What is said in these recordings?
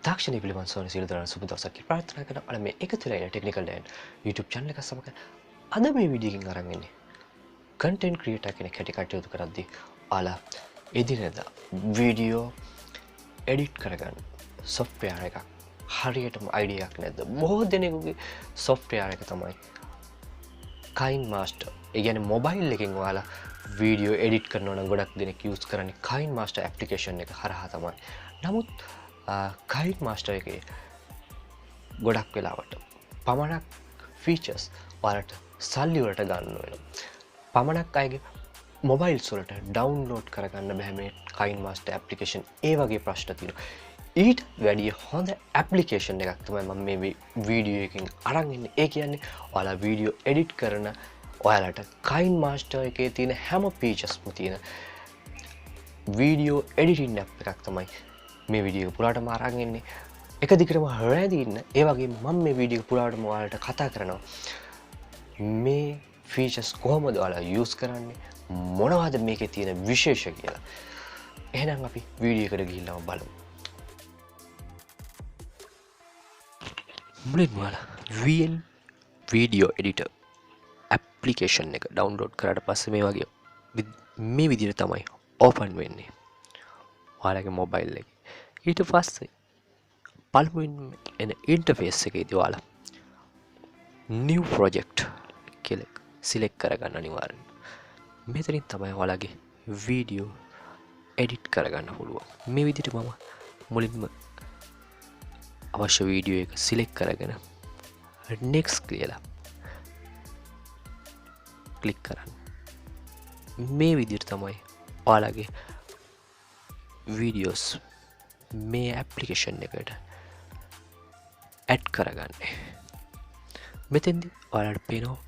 තාක්ෂණය පිළිබඳ සෝන සියලු දරන සුබ දවසක් කියලා ප්‍රාර්ථනා කරන අර මේ එකතු වෙලා ඉන්න ටෙක්නිකල් ඩෑන් YouTube channel එක සමග අද මේ වීඩියෝ එකකින් අරන් ඉන්නේ content creator කෙනෙක් හැටි කටයුතු කරද්දී ඔයාලා එදිනෙදා වීඩියෝ edit කරගන්න software එකක් හරියටම idea එකක් නැද්ද? බොහෝ දෙනෙකුගේ software එක තමයි kinemaster. ඒ කියන්නේ mobile එකෙන් ඔයාලා වීඩියෝ edit කරනවා නම් ගොඩක් දෙනෙක් use කරන්නේ kinemaster application එක හරහා තමයි. නමුත් kinemaster එකේ ගොඩක් වෙලාවට පමණක් features ඔයාලට සල්ලි වලට ගන්න වෙනවා. පමණක් අයගේ mobiles වලට download කරගන්න බෑ මේ kinemaster application. ඒ වගේ ප්‍රශ්න තියෙනවා. ඊට වැඩිය හොඳ application එකක් තමයි මම මේ වීඩියෝ එකකින් අරන් ඉන්නේ. ඒ කියන්නේ ඔයාලා වීඩියෝ edit කරන ඔයාලට kinemaster එකේ තියෙන හැම featuresම තියෙන වීඩියෝ editing app එකක් තමයි මේ වීඩියෝ එක පුරාටම අරන් ඉන්නේ. එක දිගටම රැඳී ඉන්න. ඒ වගේම මම මේ වීඩියෝ එක පුරාටම ඔයාලට කතා කරනවා මේ features කොහොමද ඔයාලා use කරන්නේ, මොනවද මේකේ තියෙන විශේෂ කියලා. එහෙනම් අපි වීඩියෝ එකට ගිහිල්ලාම බලමු. මුලින්ම ඔයාලා VN video editor application එක download කරාට පස්සේ මේ වගේ මේ විදිහට තමයි open වෙන්නේ ඔයාලගේ mobile එකේ. ඊට පස්සේ පළමුවෙන් එන interface එකේදී ඔයාලා new project කියලා select කරගන්න අනිවාර්යයෙන්. මෙතනින් තමයි ඔයාලගේ video edit කරගන්න පුළුවන්. මේ විදිහට මම මුලින්ම අවශ්‍ය වීඩියෝ එක select කරගෙන next කියලා click කරන්න. මේ විදිහට තමයි ඔයාලගේ videos මේ application එකට add කරගන්නේ. මෙතෙන්දී ඔයාලට පේනවා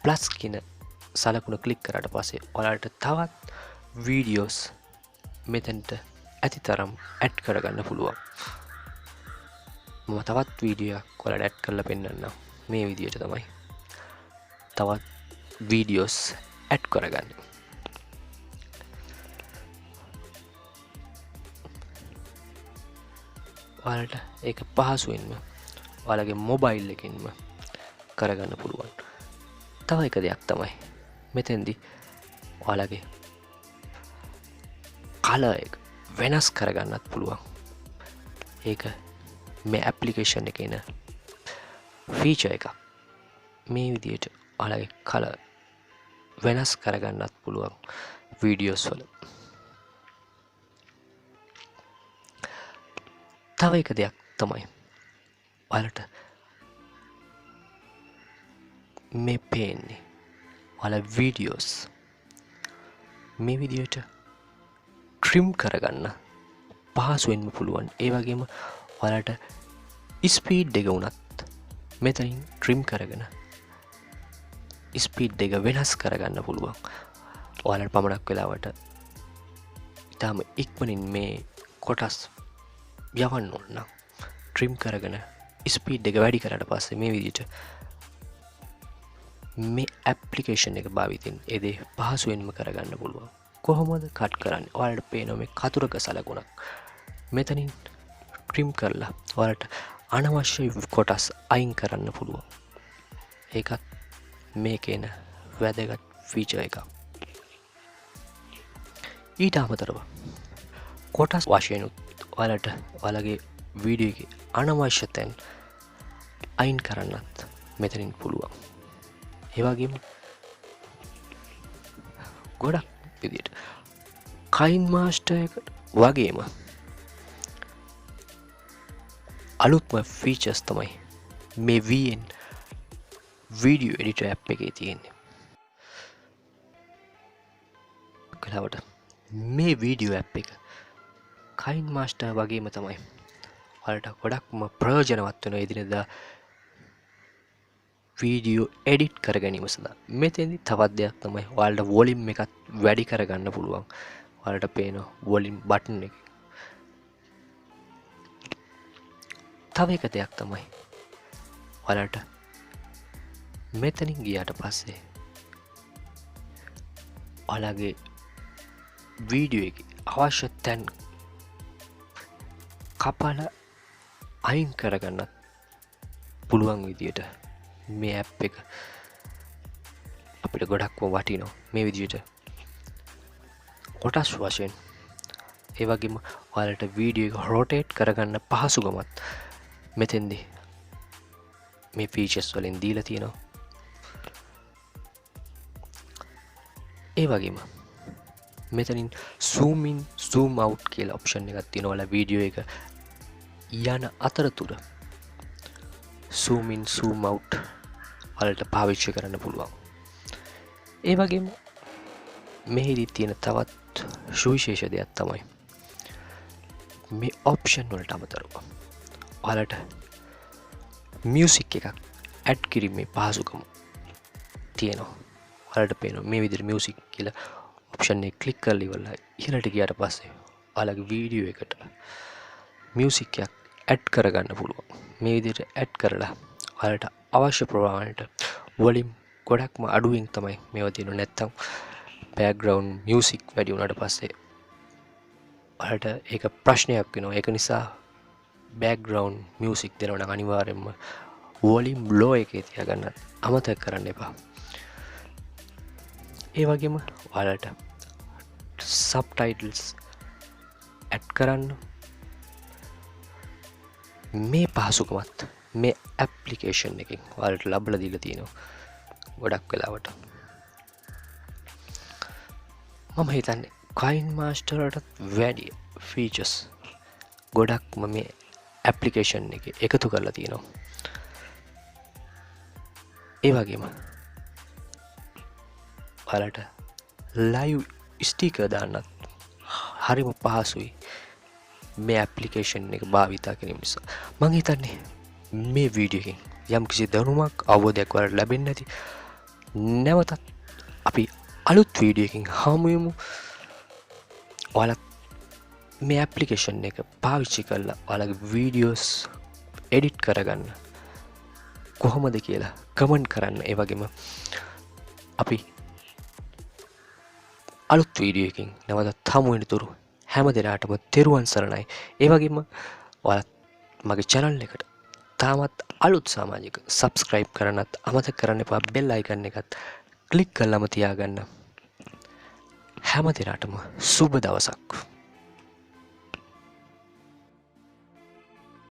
plus කියන සලකුණ click කරාට පස්සේ ඔයාලට තවත් videos මෙතෙන්ට ඇතිතරම් add කරගන්න පුළුවන්. මම තවත් වීඩියෝ එකක් ඔයාලට ඇඩ් කරලා පෙන්නන්නම්. මේ විදිහට තමයි තවත් වීඩියෝස් ඇඩ් කරගන්නේ. ඔයාලට ඒක පහසුවෙන්ම ඔයාලගේ මොබයිල් එකකින්ම කරගන්න පුළුවන්. තව එක දෙයක් තමයි මෙතෙන්දී ඔයාලගේ කලර් එක වෙනස් කරගන්නත් පුළුවන්. ඒක මේ application එකේ එන feature එකක්. මේ විදිහට ඔයාලගේ color වෙනස් කරගන්නත් පුළුවන් videos වල. තව එක දෙයක් තමයි ඔයාලට මේ පේන්නේ ඔයාලා videos මේ විදිහට trim කරගන්න පහසුවෙන්ම පුළුවන්. ඒ වගේම ඔයාලට ස්පීඩ් එක උනත් මෙතනින් trim කරගෙන ස්පීඩ් එක වෙනස් කරගන්න පුළුවන්. ඔයාලට පමණක් වෙලාවට ඊටම ඉක්මනින් මේ කොටස් යවන්න ඕන නම් trim කරගෙන ස්පීඩ් එක වැඩි කරාට පස්සේ මේ විදිහට මේ application එක භාවිතයෙන් ඒ දේ පහසුවෙන්ම කරගන්න පුළුවන්. කොහොමද කට් කරන්නේ? ඔයාලට පේනවා මේ කතුරක සලකුණක්. මෙතනින් trim කරලා ඔයාලට අනවශ්‍ය කොටස් අයින් කරන්න පුළුවන්. ඒකත් මේකේන වැදගත් feature එකක්. ඊට අමතරව කොටස් වශයෙන් ඔයාලට ඔයාලගේ වීඩියෝ එකේ අනවශ්‍ය තැන් අයින් කරන්නත් මෙතනින් පුළුවන්. ඒ වගේම ගොඩක් විදිහට kinemaster එකට වගේම අලුත්ම features තමයි මේ VN video editor app එකේ තියෙන්නේ. කලාවට මේ video app එක kinemaster වගේම තමයි ඔයාලට ගොඩක්ම ප්‍රයෝජනවත් වෙන එදිනෙදා වීඩියෝ එඩිට් කර ගැනීම සඳහා. මෙතෙන්දි තවත් දෙයක් තමයි ඔයාලට වොලියුම් එකත් වැඩි කරගන්න පුළුවන්. ඔයාලට පේන වොලියුම් බටන් එක. තව එක දෙයක් තමයි ඔයාලට මෙතනින් ගියාට පස්සේ ඔයාලගේ වීඩියෝ එකේ අවශ්‍ය තැන් කපලා අයින් කරගන්නත් පුළුවන් විදියට මේ ඇප් එක අපිට ගොඩක්ම වටිනවා. මේ විදියට කොටස් වශයෙන් ඒ වගේම ඔයාලට වීඩියෝ එක රොටේට් කරගන්න පහසුකමත් මෙතෙන්දී මේ ෆීචර්ස් වලින් දීලා තියෙනවා. ඒ වගේම මෙතනින් zoom in zoom out කියලා ඔප්ෂන් එකක් තියෙනවා. ඔයාලා වීඩියෝ එක යන අතරතුර zoom in zoom out වලට පාවිච්චි කරන්න පුළුවන්. ඒ වගේම මෙහිදී තියෙන තවත් සුවිශේෂ දෙයක් තමයි මේ ඔප්ෂන් වලට අමතරව ඔයාලට මියුසික් එකක් ඇඩ් කිරීමේ පහසුකම තියෙනවා. ඔයාලට පේනවා මේ විදිහට මියුසික් කියලා ඔප්ෂන් එක ක්ලික් කරලා ඉවරලා ඉහළට ගියාට පස්සේ ඔයාලගේ වීඩියෝ එකට මියුසික් එකක් ඇඩ් කරගන්න පුළුවන්. මේ විදිහට ඇඩ් කරලා ඔයාලට අවශ්‍ය ප්‍රමාණයට වොලියුම් ගොඩක්ම අඩුවෙන් තමයි මේවා තියෙන්නේ. නැත්තම් බෑග්ග්‍රවුන්ඩ් මියුසික් වැඩි වුණාට පස්සේ ඔයාලට ඒක ප්‍රශ්නයක් වෙනවා. ඒක නිසා බෑග්ග්‍රවුන්ඩ් මියුසික් දෙනවා නම් අනිවාර්යයෙන්ම වොලියුම් ලෝ එකේ තියාගන්න අමතක කරන්න එපා. ඒ වගේම ඔයාලට සබ්ටයිටල්ස් ඇඩ් කරන්න මේ පහසුකමත් මේ ඇප්ලිකේෂන් එකෙන් ඔයාලට ලබලා දීලා තියෙනවා. ගොඩක් වෙලාවට මම හිතන්නේ kinemaster වලට වැඩි ෆීචර්ස් ගොඩක්ම මේ ඇප්ලිකේෂන් එකේ එකතු කරලා තියෙනවා. ඒ වගේම ඔයාලට ලයිව් ස්ටිකර් දාන්නත් හරිම පහසුයි මේ ඇප්ලිකේෂන් එක භාවිතා කිරීම නිසා. මම හිතන්නේ මේ වීඩියෝ එකෙන් යම්කිසි දැනුමක් අවබෝධයක් ඔයාලට ලැබෙන්නේ නැති. නැවතත් අපි අලුත් වීඩියෝ එකකින් හමු වෙමු. ඔයාලා මේ ඇප්ලිකේෂන් එක පාවිච්චි කරලා ඔයාලගේ වීඩියෝස් එඩිට් කරගන්න කොහොමද කියලා කමෙන්ට් කරන්න. ඒ වගේම අපි අලුත් වීඩියෝ එකකින් නැවතත් හමු වෙන තුරු හැම දිනකටම තෙරුවන් සරණයි. ඒ වගේම ඔයාලා මගේ channel එකට තාමත් අලුත් සමාජික subscribe කරන්නත් අමතක කරන්න එපා. bell icon එකත් ක්ලික් කරලාම තියාගන්න. හැම දිනකටම සුබ දවසක්.